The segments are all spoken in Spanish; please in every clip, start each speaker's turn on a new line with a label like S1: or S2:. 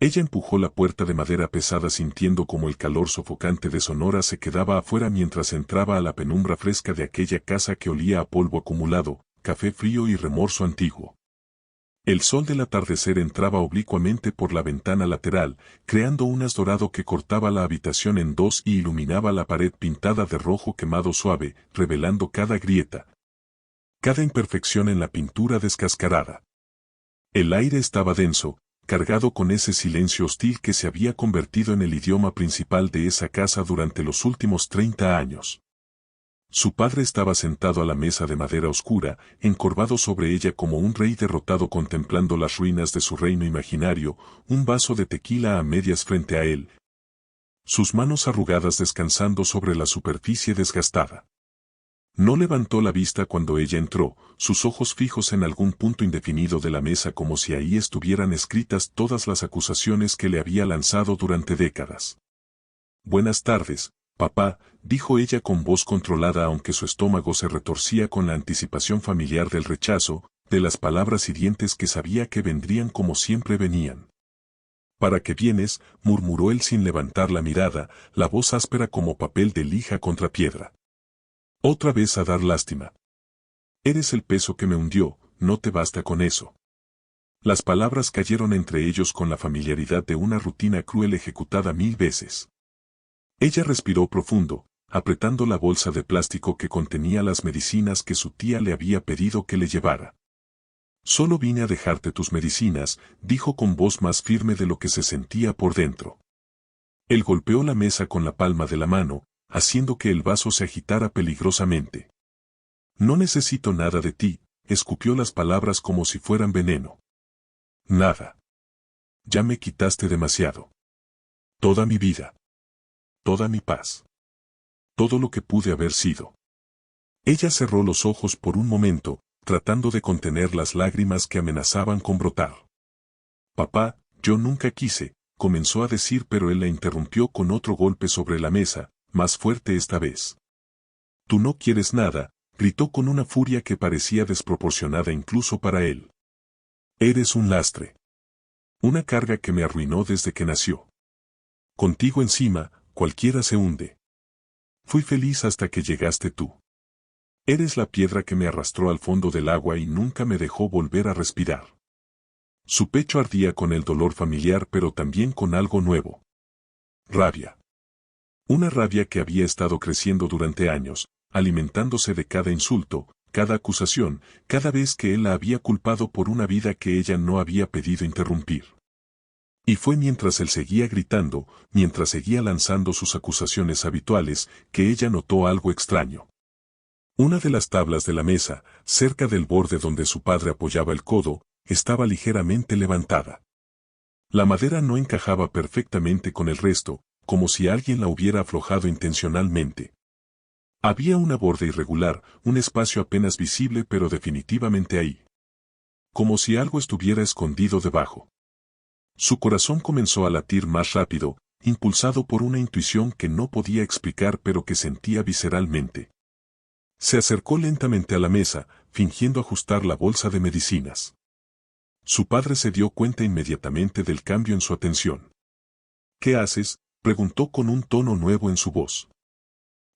S1: Ella empujó la puerta de madera pesada sintiendo como el calor sofocante de Sonora se quedaba afuera mientras entraba a la penumbra fresca de aquella casa que olía a polvo acumulado, café frío y remorso antiguo. El sol del atardecer entraba oblicuamente por la ventana lateral, creando un haz dorado que cortaba la habitación en dos y iluminaba la pared pintada de rojo quemado suave, revelando cada grieta, cada imperfección en la pintura descascarada. El aire estaba denso, cargado con ese silencio hostil que se había convertido en el idioma principal de esa casa durante los últimos 30 años. Su padre estaba sentado a la mesa de madera oscura, encorvado sobre ella como un rey derrotado contemplando las ruinas de su reino imaginario, un vaso de tequila a medias frente a él, sus manos arrugadas descansando sobre la superficie desgastada. No levantó la vista cuando ella entró, sus ojos fijos en algún punto indefinido de la mesa como si ahí estuvieran escritas todas las acusaciones que le había lanzado durante décadas. Buenas tardes, papá, dijo ella con voz controlada aunque su estómago se retorcía con la anticipación familiar del rechazo, de las palabras hirientes que sabía que vendrían como siempre venían. ¿Para qué vienes?, murmuró él sin levantar la mirada, la voz áspera como papel de lija contra piedra. Otra vez a dar lástima. Eres el peso que me hundió, no te basta con eso. Las palabras cayeron entre ellos con la familiaridad de una rutina cruel ejecutada 1000 veces. Ella respiró profundo, apretando la bolsa de plástico que contenía las medicinas que su tía le había pedido que le llevara. Solo vine a dejarte tus medicinas, dijo con voz más firme de lo que se sentía por dentro. Él golpeó la mesa con la palma de la mano, haciendo que el vaso se agitara peligrosamente. No necesito nada de ti, escupió las palabras como si fueran veneno. Nada. Ya me quitaste demasiado. Toda mi vida. Toda mi paz. Todo lo que pude haber sido. Ella cerró los ojos por un momento, tratando de contener las lágrimas que amenazaban con brotar. Papá, yo nunca quise, comenzó a decir pero él la interrumpió con otro golpe sobre la mesa, más fuerte esta vez. Tú no quieres nada, gritó con una furia que parecía desproporcionada incluso para él. Eres un lastre. Una carga que me arruinó desde que nació. Contigo encima, cualquiera se hunde. Fui feliz hasta que llegaste tú. Eres la piedra que me arrastró al fondo del agua y nunca me dejó volver a respirar. Su pecho ardía con el dolor familiar pero también con algo nuevo. Rabia. Una rabia que había estado creciendo durante años, alimentándose de cada insulto, cada acusación, cada vez que él la había culpado por una vida que ella no había pedido interrumpir. Y fue mientras él seguía gritando, mientras seguía lanzando sus acusaciones habituales, que ella notó algo extraño. Una de las tablas de la mesa, cerca del borde donde su padre apoyaba el codo, estaba ligeramente levantada. La madera no encajaba perfectamente con el resto, como si alguien la hubiera aflojado intencionalmente. Había una borda irregular, un espacio apenas visible pero definitivamente ahí. Como si algo estuviera escondido debajo. Su corazón comenzó a latir más rápido, impulsado por una intuición que no podía explicar pero que sentía visceralmente. Se acercó lentamente a la mesa, fingiendo ajustar la bolsa de medicinas. Su padre se dio cuenta inmediatamente del cambio en su atención. ¿Qué haces?, preguntó con un tono nuevo en su voz.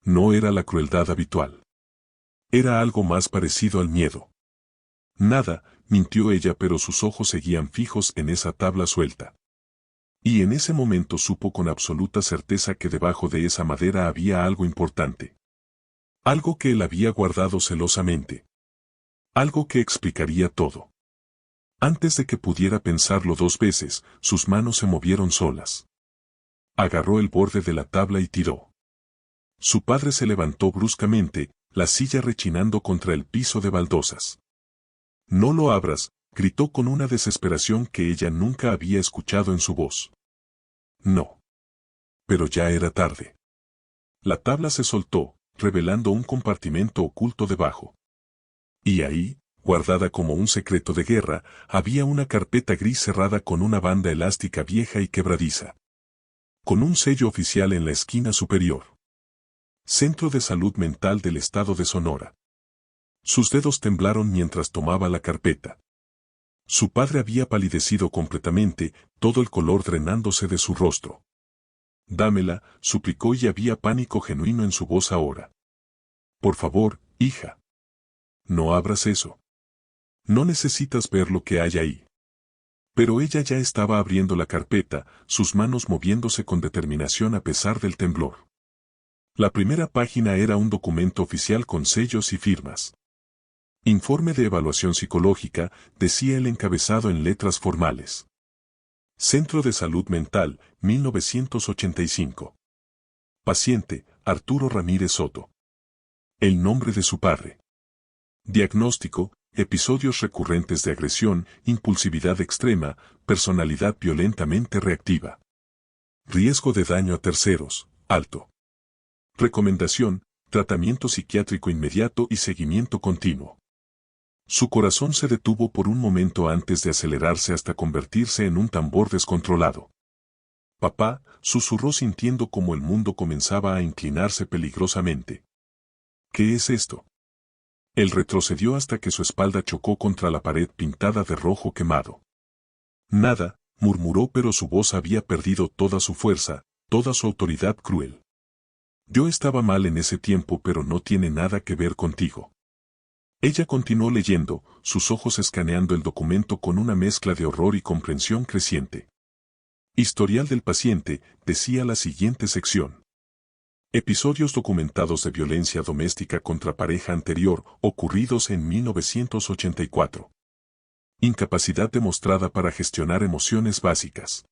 S1: No era la crueldad habitual. Era algo más parecido al miedo. Nada, mintió ella pero sus ojos seguían fijos en esa tabla suelta. Y en ese momento supo con absoluta certeza que debajo de esa madera había algo importante. Algo que él había guardado celosamente. Algo que explicaría todo. Antes de que pudiera pensarlo 2 veces, sus manos se movieron solas. Agarró el borde de la tabla y tiró. Su padre se levantó bruscamente, la silla rechinando contra el piso de baldosas. No lo abras, gritó con una desesperación que ella nunca había escuchado en su voz. No. Pero ya era tarde. La tabla se soltó, revelando un compartimento oculto debajo. Y ahí, guardada como un secreto de guerra, había una carpeta gris cerrada con una banda elástica vieja y quebradiza. Con un sello oficial en la esquina superior. Centro de Salud Mental del Estado de Sonora. Sus dedos temblaron mientras tomaba la carpeta. Su padre había palidecido completamente, todo el color drenándose de su rostro. Dámela, suplicó y había pánico genuino en su voz ahora. Por favor, hija. No abras eso. No necesitas ver lo que hay ahí. Pero ella ya estaba abriendo la carpeta, sus manos moviéndose con determinación a pesar del temblor. La primera página era un documento oficial con sellos y firmas. Informe de evaluación psicológica, decía el encabezado en letras formales. Centro de Salud Mental, 1985. Paciente, Arturo Ramírez Soto. El nombre de su padre. Diagnóstico, episodios recurrentes de agresión, impulsividad extrema, personalidad violentamente reactiva. Riesgo de daño a terceros, alto. Recomendación, tratamiento psiquiátrico inmediato y seguimiento continuo. Su corazón se detuvo por un momento antes de acelerarse hasta convertirse en un tambor descontrolado. Papá, susurró sintiendo como el mundo comenzaba a inclinarse peligrosamente. ¿Qué es esto? Él retrocedió hasta que su espalda chocó contra la pared pintada de rojo quemado. Nada, murmuró, pero su voz había perdido toda su fuerza, toda su autoridad cruel. Yo estaba mal en ese tiempo, pero no tiene nada que ver contigo. Ella continuó leyendo, sus ojos escaneando el documento con una mezcla de horror y comprensión creciente. Historial del paciente, decía la siguiente sección. Episodios documentados de violencia doméstica contra pareja anterior, ocurridos en 1984. Incapacidad demostrada para gestionar emociones básicas.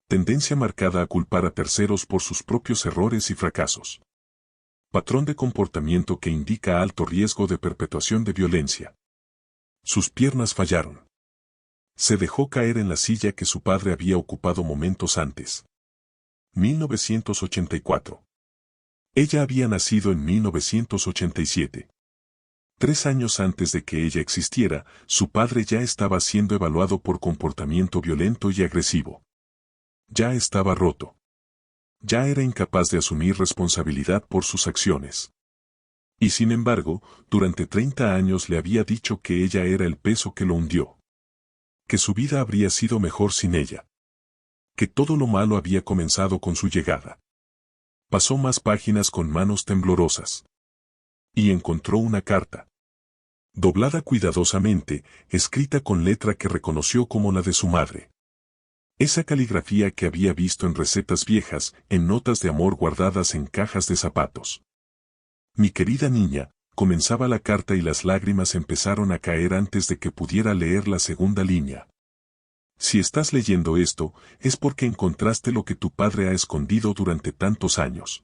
S1: Tendencia marcada a culpar a terceros por sus propios errores y fracasos. Patrón de comportamiento que indica alto riesgo de perpetuación de violencia. Sus piernas fallaron. Se dejó caer en la silla que su padre había ocupado momentos antes. 1984. Ella había nacido en 1987. 3 años antes de que ella existiera, su padre ya estaba siendo evaluado por comportamiento violento y agresivo. Ya estaba roto. Ya era incapaz de asumir responsabilidad por sus acciones. Y sin embargo, durante 30 años le había dicho que ella era el peso que lo hundió. Que su vida habría sido mejor sin ella. Que todo lo malo había comenzado con su llegada. Pasó más páginas con manos temblorosas. Y encontró una carta. Doblada cuidadosamente, escrita con letra que reconoció como la de su madre. Esa caligrafía que había visto en recetas viejas, en notas de amor guardadas en cajas de zapatos. Mi querida niña, comenzaba la carta y las lágrimas empezaron a caer antes de que pudiera leer la segunda línea. Si estás leyendo esto, es porque encontraste lo que tu padre ha escondido durante tantos años.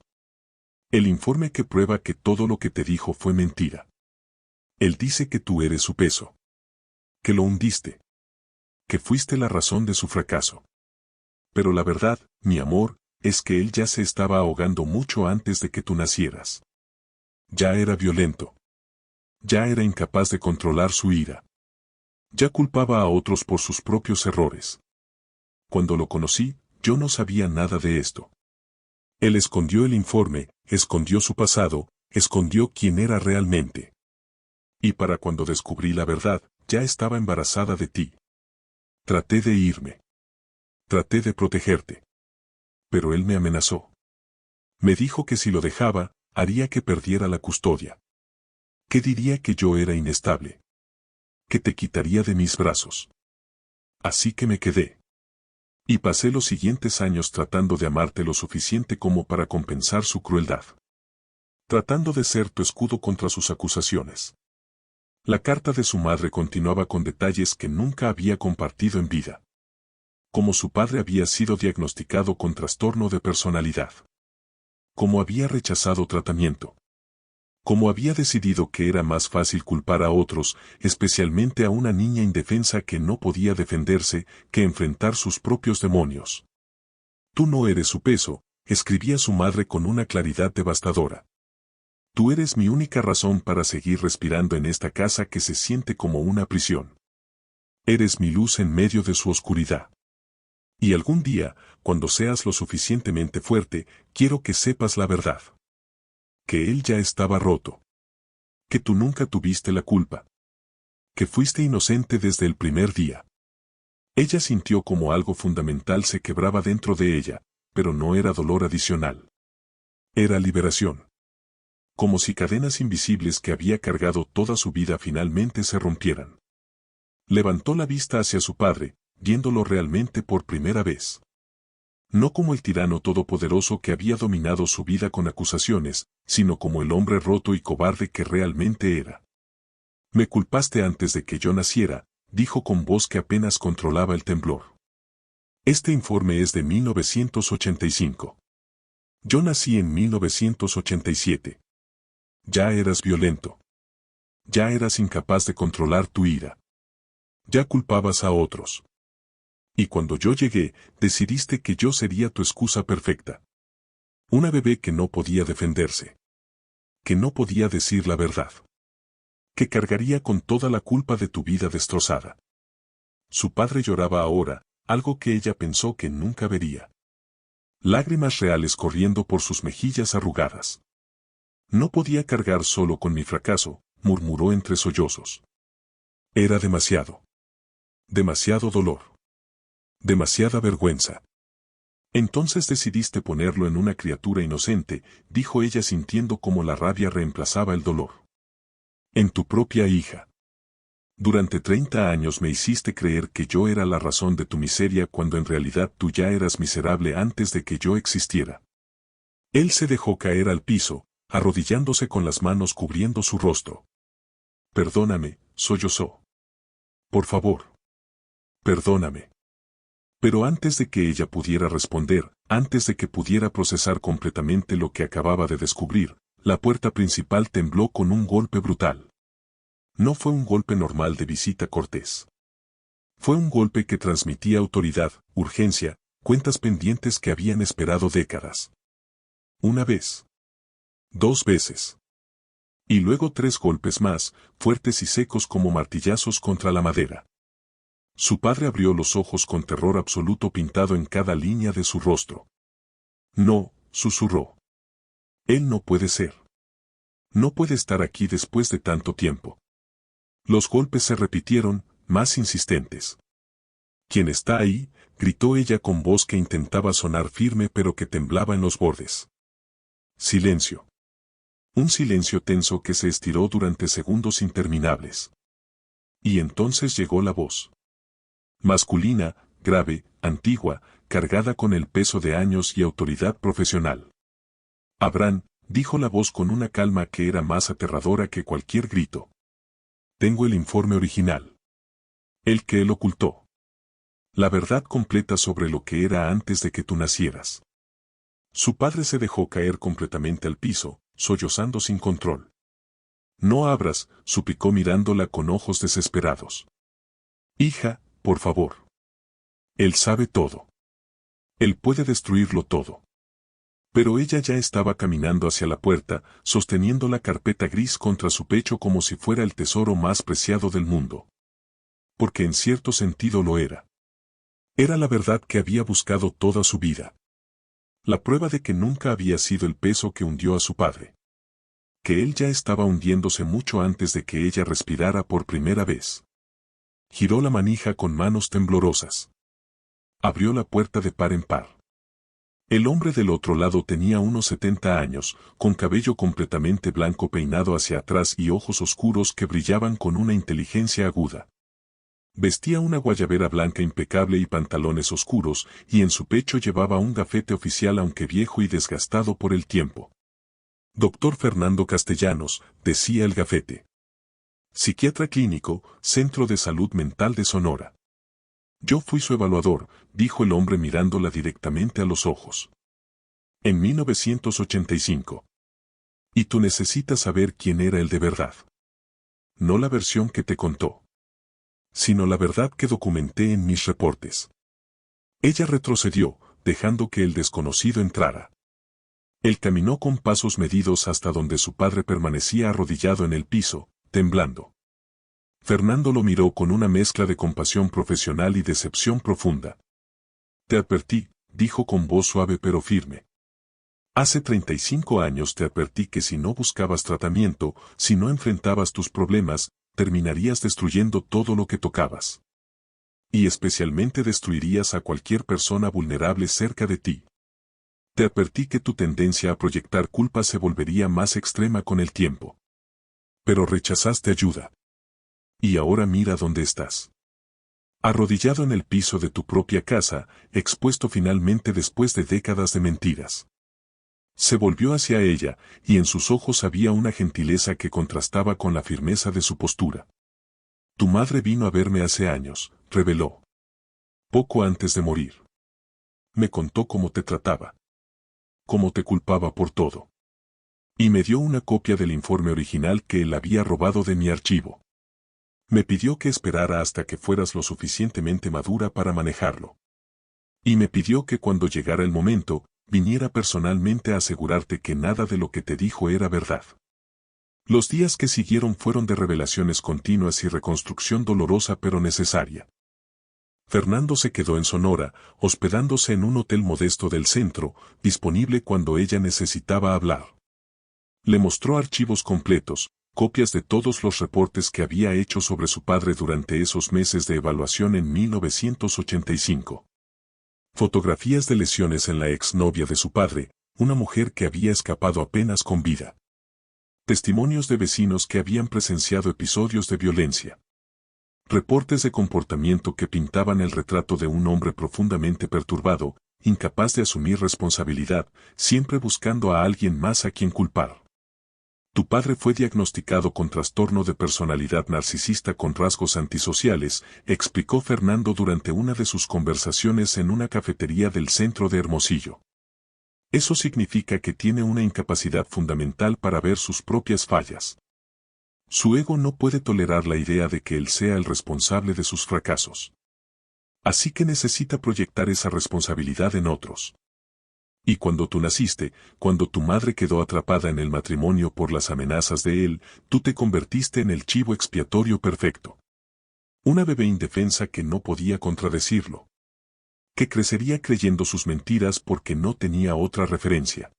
S1: El informe que prueba que todo lo que te dijo fue mentira. Él dice que tú eres su peso. Que lo hundiste. Que fuiste la razón de su fracaso. Pero la verdad, mi amor, es que él ya se estaba ahogando mucho antes de que tú nacieras. Ya era violento. Ya era incapaz de controlar su ira. Ya culpaba a otros por sus propios errores. Cuando lo conocí, yo no sabía nada de esto. Él escondió el informe, escondió su pasado, escondió quién era realmente. Y para cuando descubrí la verdad, ya estaba embarazada de ti. Traté de irme. Traté de protegerte. Pero él me amenazó. Me dijo que si lo dejaba, haría que perdiera la custodia. Que diría que yo era inestable. Que te quitaría de mis brazos. Así que me quedé. Y pasé los siguientes años tratando de amarte lo suficiente como para compensar su crueldad. Tratando de ser tu escudo contra sus acusaciones. La carta de su madre continuaba con detalles que nunca había compartido en vida. Como su padre había sido diagnosticado con trastorno de personalidad. Como había rechazado tratamiento. Como había decidido que era más fácil culpar a otros, especialmente a una niña indefensa que no podía defenderse, que enfrentar sus propios demonios. Tú no eres su peso, escribía su madre con una claridad devastadora. Tú eres mi única razón para seguir respirando en esta casa que se siente como una prisión. Eres mi luz en medio de su oscuridad. Y algún día, cuando seas lo suficientemente fuerte, quiero que sepas la verdad. Que él ya estaba roto. Que tú nunca tuviste la culpa. Que fuiste inocente desde el primer día. Ella sintió como algo fundamental se quebraba dentro de ella, pero no era dolor adicional. Era liberación. Como si cadenas invisibles que había cargado toda su vida finalmente se rompieran. Levantó la vista hacia su padre, viéndolo realmente por primera vez. No como el tirano todopoderoso que había dominado su vida con acusaciones, sino como el hombre roto y cobarde que realmente era. Me culpaste antes de que yo naciera, dijo con voz que apenas controlaba el temblor. Este informe es de 1985. Yo nací en 1987. Ya eras violento. Ya eras incapaz de controlar tu ira. Ya culpabas a otros. Y cuando yo llegué, decidiste que yo sería tu excusa perfecta. Una bebé que no podía defenderse. Que no podía decir la verdad. Que cargaría con toda la culpa de tu vida destrozada. Su padre lloraba ahora, algo que ella pensó que nunca vería. Lágrimas reales corriendo por sus mejillas arrugadas. No podía cargar solo con mi fracaso, murmuró entre sollozos. Era demasiado. Demasiado dolor. Demasiada vergüenza. Entonces decidiste ponerlo en una criatura inocente, dijo ella sintiendo como la rabia reemplazaba el dolor. En tu propia hija. Durante 30 años me hiciste creer que yo era la razón de tu miseria cuando en realidad tú ya eras miserable antes de que yo existiera. Él se dejó caer al piso, arrodillándose con las manos cubriendo su rostro. Perdóname, sollozó. Por favor. Perdóname. Pero antes de que ella pudiera responder, antes de que pudiera procesar completamente lo que acababa de descubrir, la puerta principal tembló con un golpe brutal. No fue un golpe normal de visita cortés. Fue un golpe que transmitía autoridad, urgencia, cuentas pendientes que habían esperado décadas. Una vez. 2 veces. Y luego 3 golpes más, fuertes y secos como martillazos contra la madera. Su padre abrió los ojos con terror absoluto pintado en cada línea de su rostro. No, susurró. Él no puede ser. No puede estar aquí después de tanto tiempo. Los golpes se repitieron, más insistentes. ¿Quién está ahí?, gritó ella con voz que intentaba sonar firme pero que temblaba en los bordes. Silencio. Un silencio tenso que se estiró durante segundos interminables. Y entonces llegó la voz. Masculina, grave, antigua, cargada con el peso de años y autoridad profesional. Abraham, dijo la voz con una calma que era más aterradora que cualquier grito. Tengo el informe original. El que él ocultó. La verdad completa sobre lo que era antes de que tú nacieras. Su padre se dejó caer completamente al piso, sollozando sin control. No abras, suplicó mirándola con ojos desesperados. Hija, por favor. Él sabe todo. Él puede destruirlo todo. Pero ella ya estaba caminando hacia la puerta, sosteniendo la carpeta gris contra su pecho como si fuera el tesoro más preciado del mundo. Porque en cierto sentido lo era. Era la verdad que había buscado toda su vida. La prueba de que nunca había sido el peso que hundió a su padre. Que él ya estaba hundiéndose mucho antes de que ella respirara por primera vez. Giró la manija con manos temblorosas. Abrió la puerta de par en par. El hombre del otro lado tenía unos 70 años, con cabello completamente blanco peinado hacia atrás y ojos oscuros que brillaban con una inteligencia aguda. Vestía una guayabera blanca impecable y pantalones oscuros, y en su pecho llevaba un gafete oficial aunque viejo y desgastado por el tiempo. Doctor Fernando Castellanos, decía el gafete. Psiquiatra clínico, Centro de Salud Mental de Sonora. Yo fui su evaluador, dijo el hombre mirándola directamente a los ojos. En 1985. Y tú necesitas saber quién era él de verdad. No la versión que te contó, sino la verdad que documenté en mis reportes. Ella retrocedió, dejando que el desconocido entrara. Él caminó con pasos medidos hasta donde su padre permanecía arrodillado en el piso, temblando. Fernando lo miró con una mezcla de compasión profesional y decepción profunda. Te advertí, dijo con voz suave pero firme. Hace 35 años te advertí que si no buscabas tratamiento, si no enfrentabas tus problemas, terminarías destruyendo todo lo que tocabas. Y especialmente destruirías a cualquier persona vulnerable cerca de ti. Te advertí que tu tendencia a proyectar culpa se volvería más extrema con el tiempo. Pero rechazaste ayuda. Y ahora mira dónde estás. Arrodillado en el piso de tu propia casa, expuesto finalmente después de décadas de mentiras. Se volvió hacia ella, y en sus ojos había una gentileza que contrastaba con la firmeza de su postura. Tu madre vino a verme hace años, reveló. Poco antes de morir. Me contó cómo te trataba. Cómo te culpaba por todo. Y me dio una copia del informe original que él había robado de mi archivo. Me pidió que esperara hasta que fueras lo suficientemente madura para manejarlo. Y me pidió que cuando llegara el momento, viniera personalmente a asegurarte que nada de lo que te dijo era verdad. Los días que siguieron fueron de revelaciones continuas y reconstrucción dolorosa pero necesaria. Fernando se quedó en Sonora, hospedándose en un hotel modesto del centro, disponible cuando ella necesitaba hablar. Le mostró archivos completos, copias de todos los reportes que había hecho sobre su padre durante esos meses de evaluación en 1985. Fotografías de lesiones en la exnovia de su padre, una mujer que había escapado apenas con vida. Testimonios de vecinos que habían presenciado episodios de violencia. Reportes de comportamiento que pintaban el retrato de un hombre profundamente perturbado, incapaz de asumir responsabilidad, siempre buscando a alguien más a quien culpar. Tu padre fue diagnosticado con trastorno de personalidad narcisista con rasgos antisociales, explicó Fernando durante una de sus conversaciones en una cafetería del centro de Hermosillo. Eso significa que tiene una incapacidad fundamental para ver sus propias fallas. Su ego no puede tolerar la idea de que él sea el responsable de sus fracasos. Así que necesita proyectar esa responsabilidad en otros. Y cuando tú naciste, cuando tu madre quedó atrapada en el matrimonio por las amenazas de él, tú te convertiste en el chivo expiatorio perfecto. Una bebé indefensa que no podía contradecirlo. Que crecería creyendo sus mentiras porque no tenía otra referencia.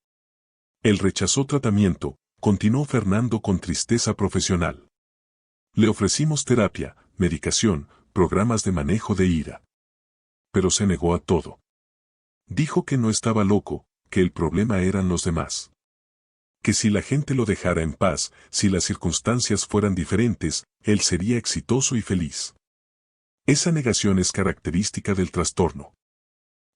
S1: Él rechazó tratamiento, continuó Fernando con tristeza profesional. Le ofrecimos terapia, medicación, programas de manejo de ira. Pero se negó a todo. Dijo que no estaba loco, que el problema eran los demás. Que si la gente lo dejara en paz, si las circunstancias fueran diferentes, él sería exitoso y feliz. Esa negación es característica del trastorno.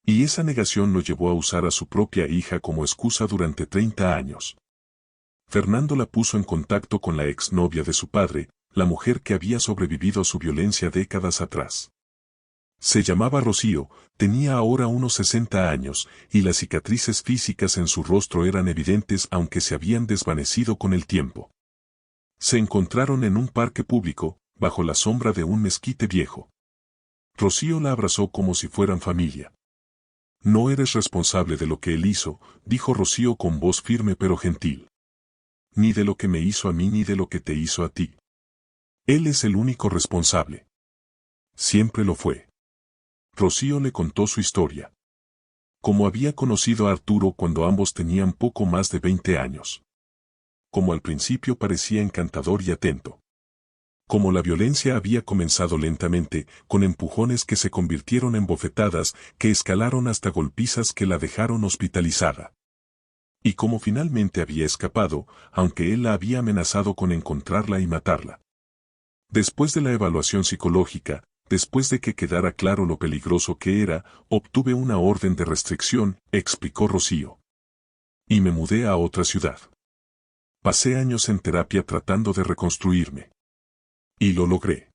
S1: Y esa negación lo llevó a usar a su propia hija como excusa durante 30 años. Fernando la puso en contacto con la exnovia de su padre, la mujer que había sobrevivido a su violencia décadas atrás. Se llamaba Rocío, tenía ahora unos 60 años, y las cicatrices físicas en su rostro eran evidentes aunque se habían desvanecido con el tiempo. Se encontraron en un parque público, bajo la sombra de un mezquite viejo. Rocío la abrazó como si fueran familia. No eres responsable de lo que él hizo, dijo Rocío con voz firme pero gentil. Ni de lo que me hizo a mí ni de lo que te hizo a ti. Él es el único responsable. Siempre lo fue. Rocío le contó su historia. Cómo había conocido a Arturo cuando ambos tenían poco más de 20 años. Cómo al principio parecía encantador y atento. Cómo la violencia había comenzado lentamente, con empujones que se convirtieron en bofetadas, que escalaron hasta golpizas que la dejaron hospitalizada. Y cómo finalmente había escapado, aunque él la había amenazado con encontrarla y matarla. Después de la evaluación psicológica, después de que quedara claro lo peligroso que era, obtuve una orden de restricción, explicó Rocío. Y me mudé a otra ciudad. Pasé años en terapia tratando de reconstruirme. Y lo logré.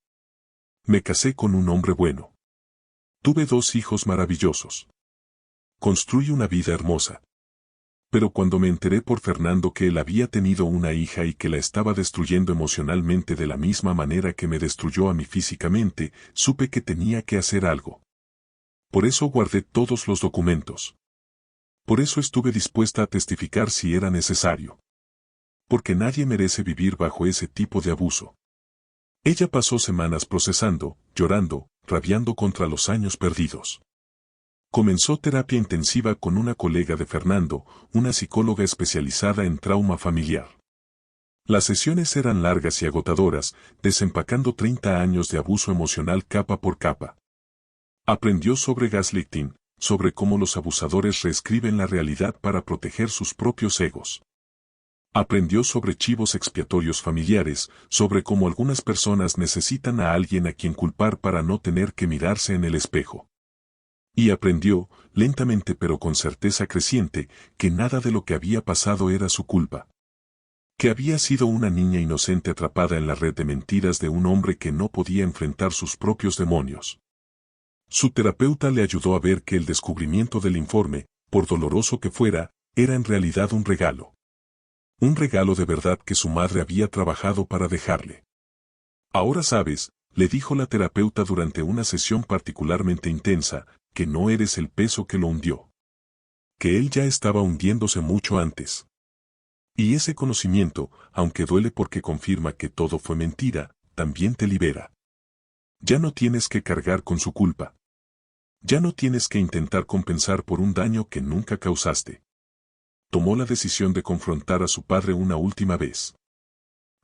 S1: Me casé con un hombre bueno. Tuve 2 hijos maravillosos. Construí una vida hermosa. Pero cuando me enteré por Fernando que él había tenido una hija y que la estaba destruyendo emocionalmente de la misma manera que me destruyó a mí físicamente, supe que tenía que hacer algo. Por eso guardé todos los documentos. Por eso estuve dispuesta a testificar si era necesario. Porque nadie merece vivir bajo ese tipo de abuso. Ella pasó semanas procesando, llorando, rabiando contra los años perdidos. Comenzó terapia intensiva con una colega de Fernando, una psicóloga especializada en trauma familiar. Las sesiones eran largas y agotadoras, desempacando 30 años de abuso emocional capa por capa. Aprendió sobre gaslighting, sobre cómo los abusadores reescriben la realidad para proteger sus propios egos. Aprendió sobre chivos expiatorios familiares, sobre cómo algunas personas necesitan a alguien a quien culpar para no tener que mirarse en el espejo. Y aprendió, lentamente pero con certeza creciente, que nada de lo que había pasado era su culpa. Que había sido una niña inocente atrapada en la red de mentiras de un hombre que no podía enfrentar sus propios demonios. Su terapeuta le ayudó a ver que el descubrimiento del informe, por doloroso que fuera, era en realidad un regalo. Un regalo de verdad que su madre había trabajado para dejarle. Ahora sabes, le dijo la terapeuta durante una sesión particularmente intensa, que no eres el peso que lo hundió. Que él ya estaba hundiéndose mucho antes. Y ese conocimiento, aunque duele porque confirma que todo fue mentira, también te libera. Ya no tienes que cargar con su culpa. Ya no tienes que intentar compensar por un daño que nunca causaste. Tomó la decisión de confrontar a su padre una última vez.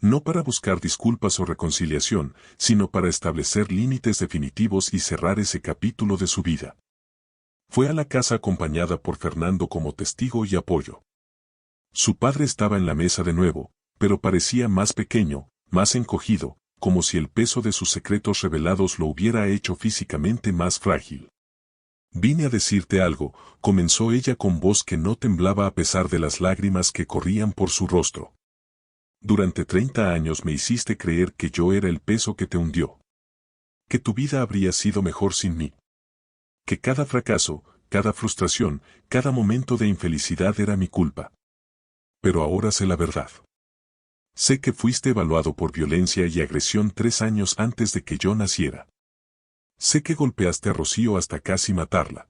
S1: No para buscar disculpas o reconciliación, sino para establecer límites definitivos y cerrar ese capítulo de su vida. Fue a la casa acompañada por Fernando como testigo y apoyo. Su padre estaba en la mesa de nuevo, pero parecía más pequeño, más encogido, como si el peso de sus secretos revelados lo hubiera hecho físicamente más frágil. Vine a decirte algo, comenzó ella con voz que no temblaba a pesar de las lágrimas que corrían por su rostro. Durante 30 años me hiciste creer que yo era el peso que te hundió. Que tu vida habría sido mejor sin mí. Que cada fracaso, cada frustración, cada momento de infelicidad era mi culpa. Pero ahora sé la verdad. Sé que fuiste evaluado por violencia y agresión 3 años antes de que yo naciera. Sé que golpeaste a Rocío hasta casi matarla.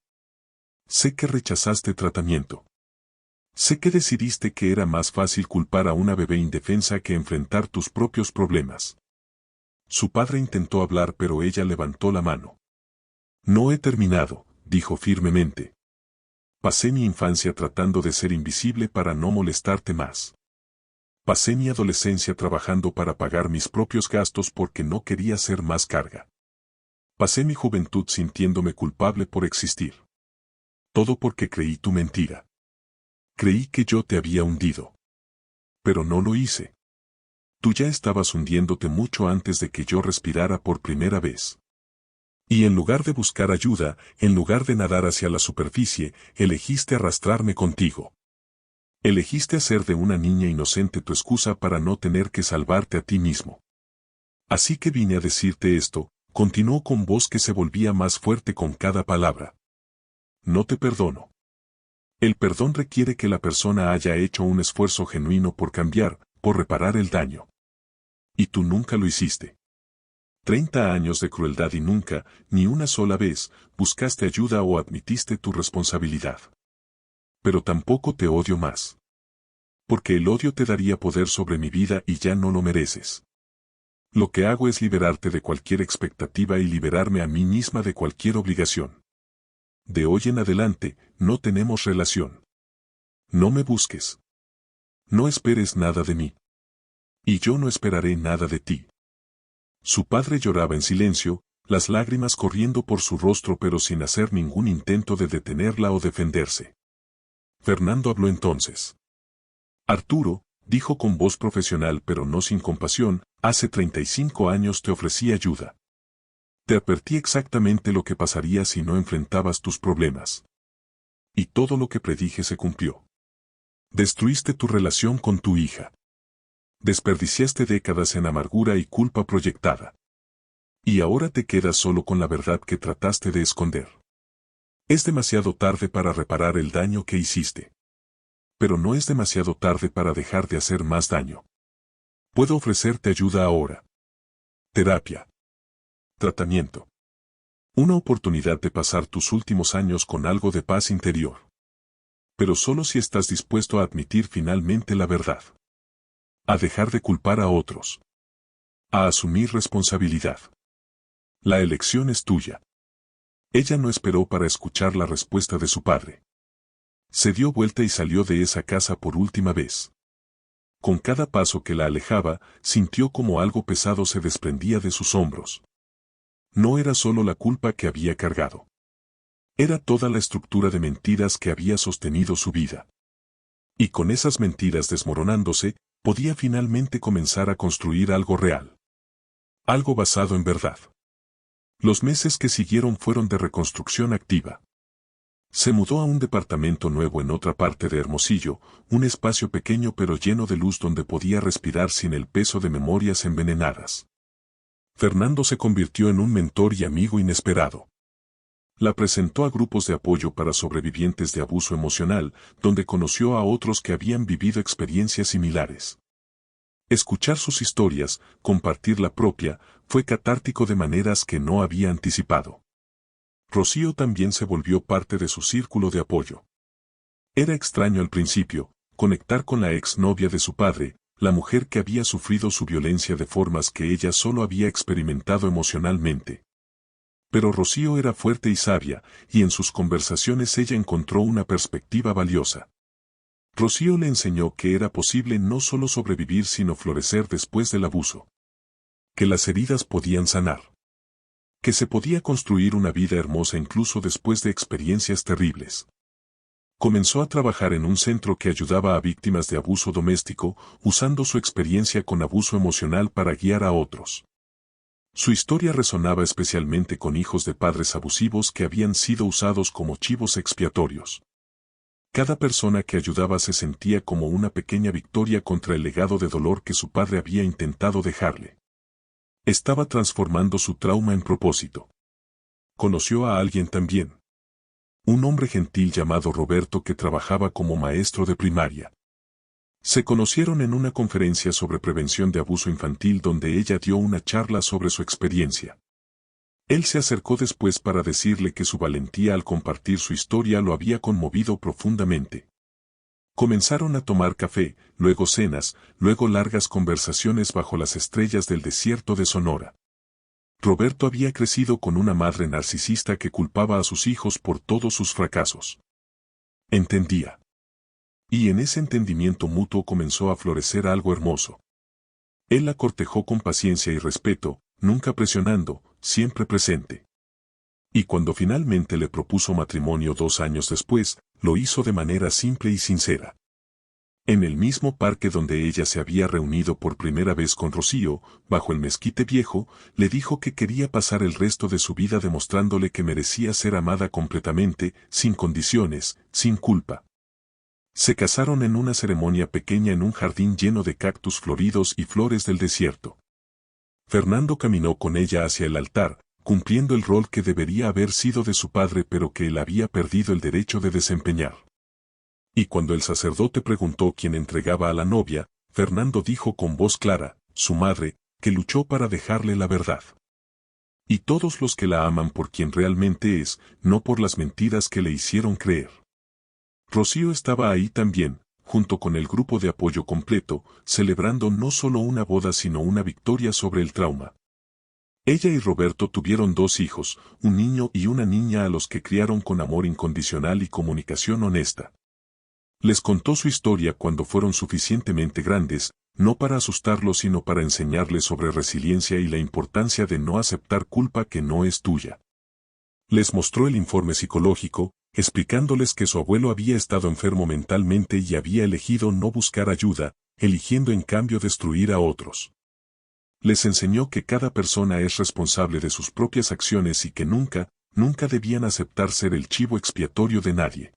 S1: Sé que rechazaste tratamiento. Sé que decidiste que era más fácil culpar a una bebé indefensa que enfrentar tus propios problemas. Su padre intentó hablar pero ella levantó la mano. No he terminado, dijo firmemente. Pasé mi infancia tratando de ser invisible para no molestarte más. Pasé mi adolescencia trabajando para pagar mis propios gastos porque no quería ser más carga. Pasé mi juventud sintiéndome culpable por existir. Todo porque creí tu mentira. Creí que yo te había hundido. Pero no lo hice. Tú ya estabas hundiéndote mucho antes de que yo respirara por primera vez. Y en lugar de buscar ayuda, en lugar de nadar hacia la superficie, elegiste arrastrarme contigo. Elegiste hacer de una niña inocente tu excusa para no tener que salvarte a ti mismo. Así que vine a decirte esto, continuó con voz que se volvía más fuerte con cada palabra. No te perdono. El perdón requiere que la persona haya hecho un esfuerzo genuino por cambiar, por reparar el daño. Y tú nunca lo hiciste. 30 años de crueldad y nunca, ni una sola vez, buscaste ayuda o admitiste tu responsabilidad. Pero tampoco te odio más. Porque el odio te daría poder sobre mi vida y ya no lo mereces. Lo que hago es liberarte de cualquier expectativa y liberarme a mí misma de cualquier obligación. De hoy en adelante, no tenemos relación. No me busques. No esperes nada de mí. Y yo no esperaré nada de ti. Su padre lloraba en silencio, las lágrimas corriendo por su rostro pero sin hacer ningún intento de detenerla o defenderse. Fernando habló entonces. Arturo, dijo con voz profesional pero no sin compasión, hace 35 años te ofrecí ayuda. Te advertí exactamente lo que pasaría si no enfrentabas tus problemas. Y todo lo que predije se cumplió. Destruiste tu relación con tu hija. Desperdiciaste décadas en amargura y culpa proyectada. Y ahora te quedas solo con la verdad que trataste de esconder. Es demasiado tarde para reparar el daño que hiciste. Pero no es demasiado tarde para dejar de hacer más daño. Puedo ofrecerte ayuda ahora. Terapia. Tratamiento. Una oportunidad de pasar tus últimos años con algo de paz interior. Pero solo si estás dispuesto a admitir finalmente la verdad. A dejar de culpar a otros. A asumir responsabilidad. La elección es tuya. Ella no esperó para escuchar la respuesta de su padre. Se dio vuelta y salió de esa casa por última vez. Con cada paso que la alejaba, sintió como algo pesado se desprendía de sus hombros. No era solo la culpa que había cargado. Era toda la estructura de mentiras que había sostenido su vida. Y con esas mentiras desmoronándose, podía finalmente comenzar a construir algo real. Algo basado en verdad. Los meses que siguieron fueron de reconstrucción activa. Se mudó a un departamento nuevo en otra parte de Hermosillo, un espacio pequeño pero lleno de luz donde podía respirar sin el peso de memorias envenenadas. Fernando se convirtió en un mentor y amigo inesperado. La presentó a grupos de apoyo para sobrevivientes de abuso emocional, donde conoció a otros que habían vivido experiencias similares. Escuchar sus historias, compartir la propia, fue catártico de maneras que no había anticipado. Rocío también se volvió parte de su círculo de apoyo. Era extraño al principio, conectar con la exnovia de su padre, la mujer que había sufrido su violencia de formas que ella solo había experimentado emocionalmente. Pero Rocío era fuerte y sabia, y en sus conversaciones ella encontró una perspectiva valiosa. Rocío le enseñó que era posible no solo sobrevivir sino florecer después del abuso. Que las heridas podían sanar. Que se podía construir una vida hermosa incluso después de experiencias terribles. Comenzó a trabajar en un centro que ayudaba a víctimas de abuso doméstico, usando su experiencia con abuso emocional para guiar a otros. Su historia resonaba especialmente con hijos de padres abusivos que habían sido usados como chivos expiatorios. Cada persona que ayudaba se sentía como una pequeña victoria contra el legado de dolor que su padre había intentado dejarle. Estaba transformando su trauma en propósito. Conoció a alguien también. Un hombre gentil llamado Roberto que trabajaba como maestro de primaria. Se conocieron en una conferencia sobre prevención de abuso infantil donde ella dio una charla sobre su experiencia. Él se acercó después para decirle que su valentía al compartir su historia lo había conmovido profundamente. Comenzaron a tomar café, luego cenas, luego largas conversaciones bajo las estrellas del desierto de Sonora. Roberto había crecido con una madre narcisista que culpaba a sus hijos por todos sus fracasos. Entendía. Y en ese entendimiento mutuo comenzó a florecer algo hermoso. Él la cortejó con paciencia y respeto, nunca presionando, siempre presente. Y cuando finalmente le propuso matrimonio 2 años después, lo hizo de manera simple y sincera. En el mismo parque donde ella se había reunido por primera vez con Rocío, bajo el mezquite viejo, le dijo que quería pasar el resto de su vida demostrándole que merecía ser amada completamente, sin condiciones, sin culpa. Se casaron en una ceremonia pequeña en un jardín lleno de cactus floridos y flores del desierto. Fernando caminó con ella hacia el altar, cumpliendo el rol que debería haber sido de su padre pero que él había perdido el derecho de desempeñar. Y cuando el sacerdote preguntó quién entregaba a la novia, Fernando dijo con voz clara, su madre, que luchó para dejarle la verdad. Y todos los que la aman por quien realmente es, no por las mentiras que le hicieron creer. Rocío estaba ahí también, junto con el grupo de apoyo completo, celebrando no solo una boda sino una victoria sobre el trauma. Ella y Roberto tuvieron 2 hijos, un niño y una niña a los que criaron con amor incondicional y comunicación honesta. Les contó su historia cuando fueron suficientemente grandes, no para asustarlos sino para enseñarles sobre resiliencia y la importancia de no aceptar culpa que no es tuya. Les mostró el informe psicológico, explicándoles que su abuelo había estado enfermo mentalmente y había elegido no buscar ayuda, eligiendo en cambio destruir a otros. Les enseñó que cada persona es responsable de sus propias acciones y que nunca, nunca debían aceptar ser el chivo expiatorio de nadie.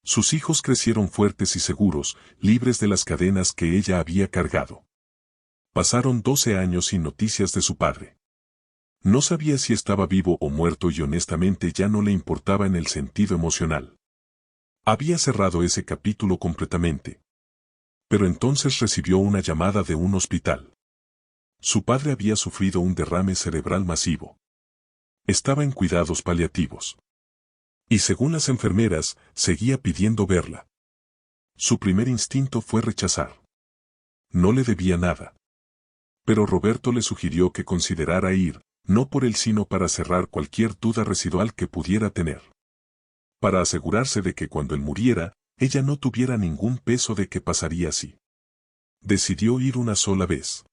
S1: Sus hijos crecieron fuertes y seguros, libres de las cadenas que ella había cargado. Pasaron 12 años sin noticias de su padre. No sabía si estaba vivo o muerto y honestamente ya no le importaba en el sentido emocional. Había cerrado ese capítulo completamente. Pero entonces recibió una llamada de un hospital. Su padre había sufrido un derrame cerebral masivo. Estaba en cuidados paliativos. Y según las enfermeras, seguía pidiendo verla. Su primer instinto fue rechazar. No le debía nada. Pero Roberto le sugirió que considerara ir, no por él sino para cerrar cualquier duda residual que pudiera tener. Para asegurarse de que cuando él muriera, ella no tuviera ningún peso de que pasaría así. Decidió ir una sola vez.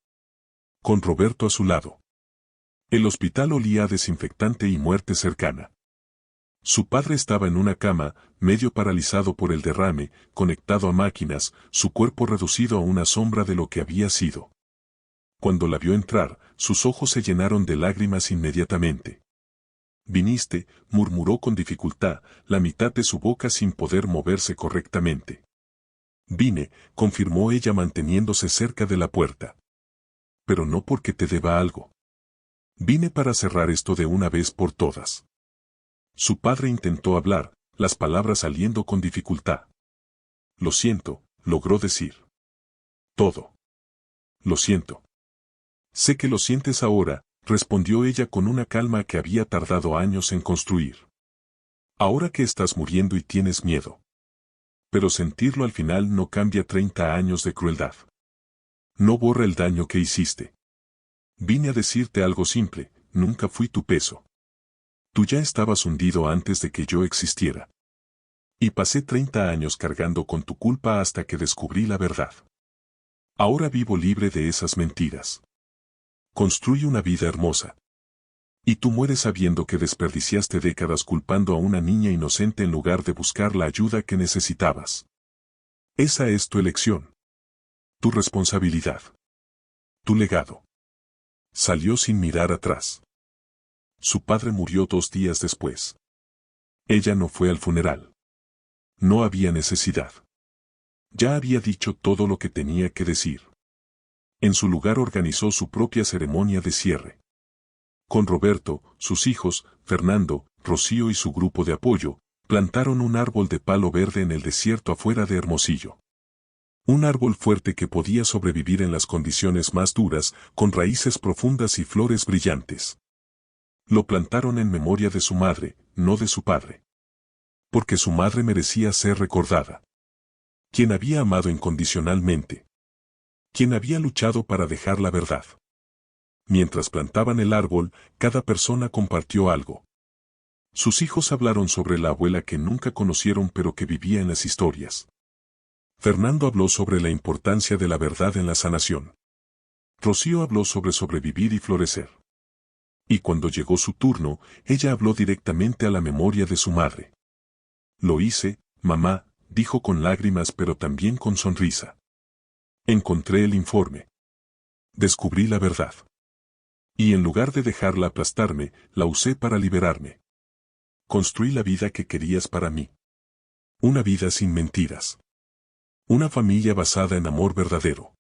S1: Con Roberto a su lado. El hospital olía a desinfectante y muerte cercana. Su padre estaba en una cama, medio paralizado por el derrame, conectado a máquinas, su cuerpo reducido a una sombra de lo que había sido. Cuando la vio entrar, sus ojos se llenaron de lágrimas inmediatamente. «Viniste», murmuró con dificultad, la mitad de su boca sin poder moverse correctamente. «Vine», confirmó ella manteniéndose cerca de la puerta. «Pero no porque te deba algo. Vine para cerrar esto de una vez por todas». Su padre intentó hablar, las palabras saliendo con dificultad. «Lo siento», logró decir. «Todo. Lo siento». «Sé que lo sientes ahora», respondió ella con una calma que había tardado años en construir. «Ahora que estás muriendo y tienes miedo. Pero sentirlo al final no cambia 30 años de crueldad. No borra el daño que hiciste. Vine a decirte algo simple, nunca fui tu peso. Tú ya estabas hundido antes de que yo existiera. Y pasé 30 años cargando con tu culpa hasta que descubrí la verdad. Ahora vivo libre de esas mentiras. Construye una vida hermosa. Y tú mueres sabiendo que desperdiciaste décadas culpando a una niña inocente en lugar de buscar la ayuda que necesitabas. Esa es tu elección. Tu responsabilidad. Tu legado». Salió sin mirar atrás. Su padre murió 2 días después. Ella no fue al funeral. No había necesidad. Ya había dicho todo lo que tenía que decir. En su lugar organizó su propia ceremonia de cierre. Con Roberto, sus hijos, Fernando, Rocío y su grupo de apoyo, plantaron un árbol de palo verde en el desierto afuera de Hermosillo. Un árbol fuerte que podía sobrevivir en las condiciones más duras, con raíces profundas y flores brillantes. Lo plantaron en memoria de su madre, no de su padre. Porque su madre merecía ser recordada. Quien había amado incondicionalmente. Quien había luchado para dejar la verdad. Mientras plantaban el árbol, cada persona compartió algo. Sus hijos hablaron sobre la abuela que nunca conocieron pero que vivía en las historias. Fernando habló sobre la importancia de la verdad en la sanación. Rocío habló sobre sobrevivir y florecer. Y cuando llegó su turno, ella habló directamente a la memoria de su madre. «Lo hice, mamá», dijo con lágrimas pero también con sonrisa. «Encontré el informe. Descubrí la verdad. Y en lugar de dejarla aplastarme, la usé para liberarme. Construí la vida que querías para mí. Una vida sin mentiras. Una familia basada en amor verdadero.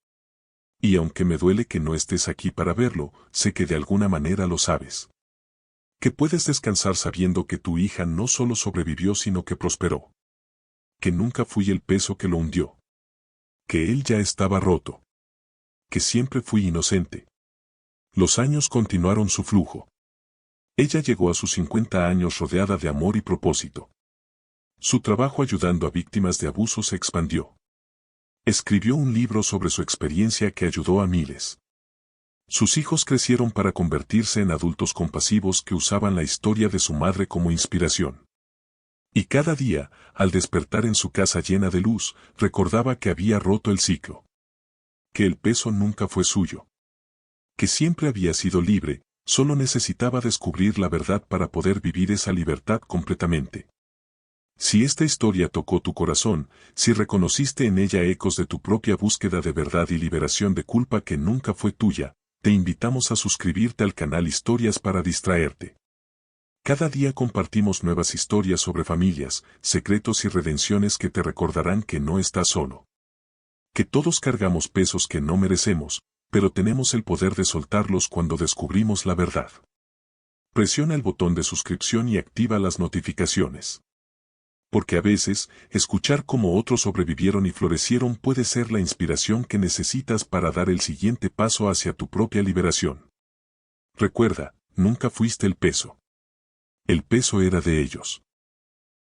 S1: Y aunque me duele que no estés aquí para verlo, sé que de alguna manera lo sabes. Que puedes descansar sabiendo que tu hija no solo sobrevivió sino que prosperó. Que nunca fui el peso que lo hundió. Que él ya estaba roto. Que siempre fui inocente». Los años continuaron su flujo. Ella llegó a sus 50 años rodeada de amor y propósito. Su trabajo ayudando a víctimas de abuso se expandió. Escribió un libro sobre su experiencia que ayudó a miles. Sus hijos crecieron para convertirse en adultos compasivos que usaban la historia de su madre como inspiración. Y cada día, al despertar en su casa llena de luz, recordaba que había roto el ciclo. Que el peso nunca fue suyo. Que siempre había sido libre, solo necesitaba descubrir la verdad para poder vivir esa libertad completamente. Si esta historia tocó tu corazón, si reconociste en ella ecos de tu propia búsqueda de verdad y liberación de culpa que nunca fue tuya, te invitamos a suscribirte al canal Historias para distraerte. Cada día compartimos nuevas historias sobre familias, secretos y redenciones que te recordarán que no estás solo. Que todos cargamos pesos que no merecemos, pero tenemos el poder de soltarlos cuando descubrimos la verdad. Presiona el botón de suscripción y activa las notificaciones. Porque a veces, escuchar cómo otros sobrevivieron y florecieron puede ser la inspiración que necesitas para dar el siguiente paso hacia tu propia liberación. Recuerda, nunca fuiste el peso. El peso era de ellos.